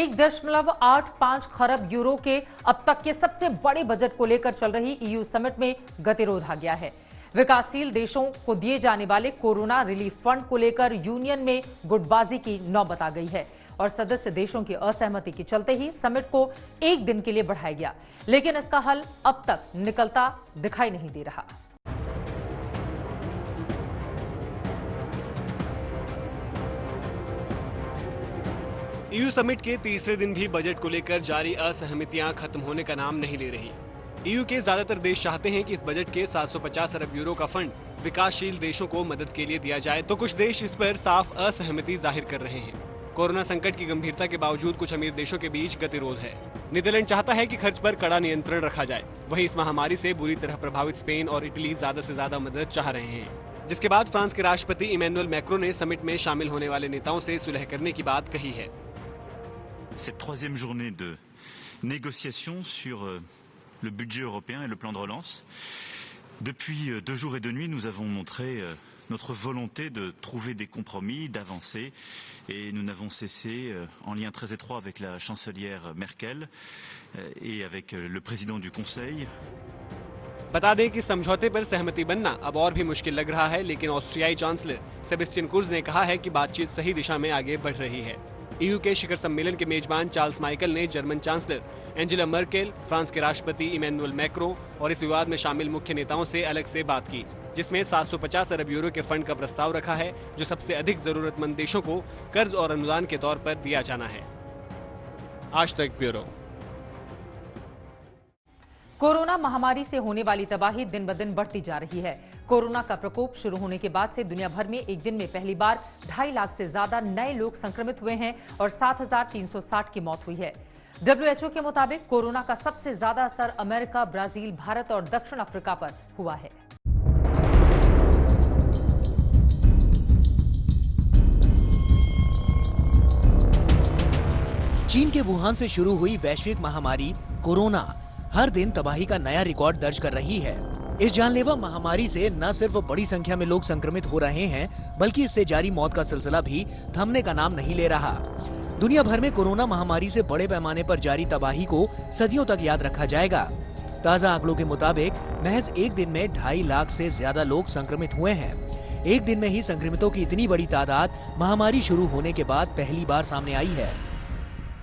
1.85 खरब यूरो के अब तक के सबसे बड़े बजट को लेकर चल रही ईयू समिट में गतिरोध आ गया है। विकासशील देशों को दिए जाने वाले कोरोना रिलीफ फंड को लेकर यूनियन में गुटबाजी की नौबत आ गई है और सदस्य देशों की असहमति के चलते ही समिट को एक दिन के लिए बढ़ाया गया, लेकिन इसका हल अब तक निकलता दिखाई नहीं दे रहा। ईयू समिट के तीसरे दिन भी बजट को लेकर जारी असहमतियां खत्म होने का नाम नहीं ले रही। ईयू के ज्यादातर देश चाहते हैं कि इस बजट के 750 अरब यूरो का फंड विकासशील देशों को मदद के लिए दिया जाए, तो कुछ देश इस पर साफ असहमति जाहिर कर रहे हैं। कोरोना संकट की गंभीरता के बावजूद कुछ अमीर देशों के बीच गतिरोध है। नीदरलैंड चाहता है कि खर्च पर कड़ा नियंत्रण रखा जाए, वहीं इस महामारी से बुरी तरह प्रभावित स्पेन और इटली ज्यादा से ज्यादा मदद चाह रहे हैं। जिसके बाद फ्रांस के राष्ट्रपति इमैनुअल मैक्रों ने समिट में शामिल होने वाले नेताओं से सुलह करने की बात कही है। Cette troisième journée de négociation sur le budget européen et le plan de relance. Depuis 2 jours et 2 nuits, nous avons montré notre volonté de trouver des compromis, d'avancer, et nous n'avons cessé, en lien très étroit avec la chancelière Merkel et avec le président du Conseil. बता दें कि समझौते पर सहमति बनना अब और भी मुश्किल लग रहा है, लेकिन ऑस्ट्रियाई चांसलर सेबेस्टियन कुर्ज ने कहा है कि बातचीत सही दिशा में आगे बढ़ रही है। ईयू के शिखर सम्मेलन के मेजबान चार्ल्स माइकल ने German chancellor Angela Merkel, France के राष्ट्रपति इमैनुअल मैक्रों और इस विवाद में शामिल मुख्य नेताओं से अलग से बात की, जिसमें 750 अरब यूरो के फंड का प्रस्ताव रखा है, जो सबसे अधिक जरूरतमंद देशों को कर्ज और अनुदान के तौर पर दिया जाना है। आज तक ब्यूरो। कोरोना महामारी से होने वाली तबाही दिन ब दिन बढ़ती जा रही है। कोरोना का प्रकोप शुरू होने के बाद से दुनिया भर में एक दिन में पहली बार 2.5 लाख से ज्यादा नए लोग संक्रमित हुए हैं और 7,360 की मौत हुई है। WHO के मुताबिक कोरोना का सबसे ज्यादा असर अमेरिका, ब्राजील, भारत और दक्षिण अफ्रीका पर हुआ है। चीन के वुहान से शुरू हुई वैश्विक महामारी कोरोना हर दिन तबाही का नया रिकॉर्ड दर्ज कर रही है। इस जानलेवा महामारी से न सिर्फ बड़ी संख्या में लोग संक्रमित हो रहे हैं, बल्कि इससे जारी मौत का सिलसिला भी थमने का नाम नहीं ले रहा। दुनिया भर में कोरोना महामारी से बड़े पैमाने पर जारी तबाही को सदियों तक याद रखा जाएगा। ताजा आंकड़ों के मुताबिक महज एक दिन में 2.5 लाख से ज्यादा लोग संक्रमित हुए हैं। एक दिन में ही संक्रमितों की इतनी बड़ी तादाद महामारी शुरू होने के बाद पहली बार सामने आई है।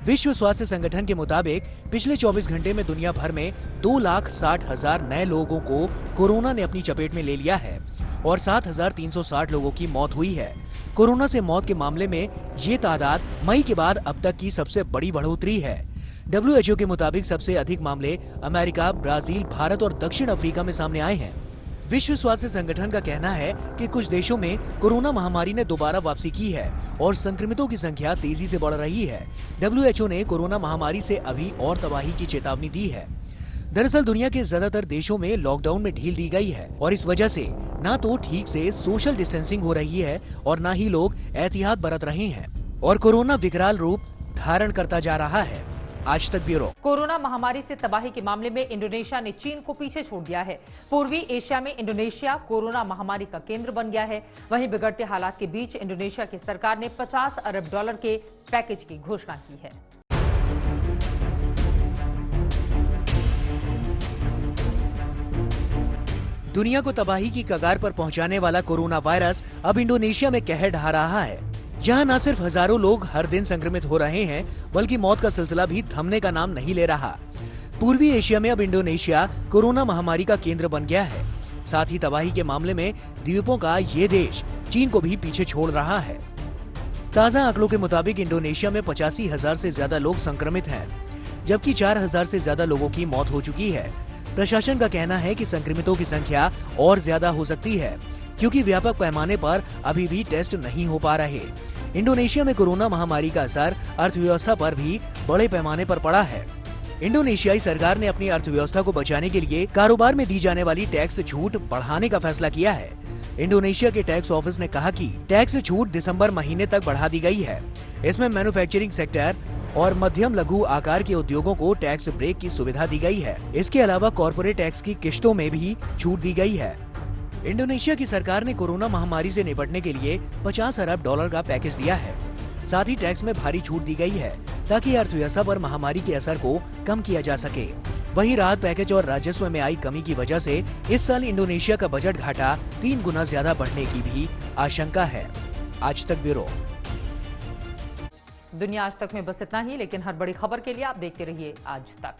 विश्व स्वास्थ्य संगठन के मुताबिक पिछले 24 घंटे में दुनिया भर में 2,60,000 नए लोगों को कोरोना ने अपनी चपेट में ले लिया है और 7,360 लोगों की मौत हुई है। कोरोना से मौत के मामले में ये तादाद मई के बाद अब तक की सबसे बड़ी बढ़ोतरी है। WHO के मुताबिक सबसे अधिक मामले अमेरिका, ब्राजील, भारत और दक्षिण अफ्रीका में सामने आए हैं। विश्व स्वास्थ्य संगठन का कहना है कि कुछ देशों में कोरोना महामारी ने दोबारा वापसी की है और संक्रमितों की संख्या तेजी से बढ़ रही है। WHO ने कोरोना महामारी से अभी और तबाही की चेतावनी दी है। दरअसल दुनिया के ज्यादातर देशों में लॉकडाउन में ढील दी गई है और इस वजह से न तो ठीक से सोशल डिस्टेंसिंग हो रही है और न ही लोग एहतियात बरत रहे हैं और कोरोना विकराल रूप धारण करता जा रहा है। आज तक ब्यूरो। कोरोना महामारी से तबाही के मामले में इंडोनेशिया ने चीन को पीछे छोड़ दिया है। पूर्वी एशिया में इंडोनेशिया कोरोना महामारी का केंद्र बन गया है। वहीं बिगड़ते हालात के बीच इंडोनेशिया की सरकार ने $50 अरब के पैकेज की घोषणा की है। दुनिया को तबाही की कगार पर पहुंचाने वाला कोरोना वायरस अब इंडोनेशिया में कहर ढा रहा है। यहाँ न सिर्फ हजारों लोग हर दिन संक्रमित हो रहे हैं, बल्कि मौत का सिलसिला भी थमने का नाम नहीं ले रहा। पूर्वी एशिया में अब इंडोनेशिया कोरोना महामारी का केंद्र बन गया है। साथ ही तबाही के मामले में द्वीपों का ये देश चीन को भी पीछे छोड़ रहा है। ताजा आंकड़ों के मुताबिक इंडोनेशिया में 85,000 से ज्यादा लोग संक्रमित हैं, जबकि 4,000 से ज्यादा लोगों की मौत हो चुकी है। प्रशासन का कहना है कि संक्रमितों की संख्या और ज्यादा हो सकती है, क्योंकि व्यापक पैमाने पर अभी भी टेस्ट नहीं हो पा रहे। इंडोनेशिया में कोरोना महामारी का असर अर्थव्यवस्था पर भी बड़े पैमाने पर पड़ा है। इंडोनेशियाई सरकार ने अपनी अर्थव्यवस्था को बचाने के लिए कारोबार में दी जाने वाली टैक्स छूट बढ़ाने का फैसला किया है। इंडोनेशिया के टैक्स ऑफिस ने कहा कि टैक्स छूट दिसंबर महीने तक बढ़ा दी गई है। इसमें मैन्युफैक्चरिंग सेक्टर और मध्यम लघु आकार के उद्योगों को टैक्स ब्रेक की सुविधा दी गई है। इसके अलावा कॉर्पोरेट टैक्स की किश्तों में भी छूट दी गई है। इंडोनेशिया की सरकार ने कोरोना महामारी से निपटने के लिए $50 अरब का पैकेज दिया है। साथ ही टैक्स में भारी छूट दी गई है। ताकि अर्थव्यवस्था पर महामारी के असर को कम किया जा सके। वहीं राहत पैकेज और राजस्व में आई कमी की वजह से इस साल इंडोनेशिया का बजट घाटा 3 गुना ज्यादा बढ़ने की भी आशंका है। आज तक ब्यूरो। दुनिया आज तक में बस इतना ही, लेकिन हर बड़ी खबर के लिए आप देखते रहिए आज तक।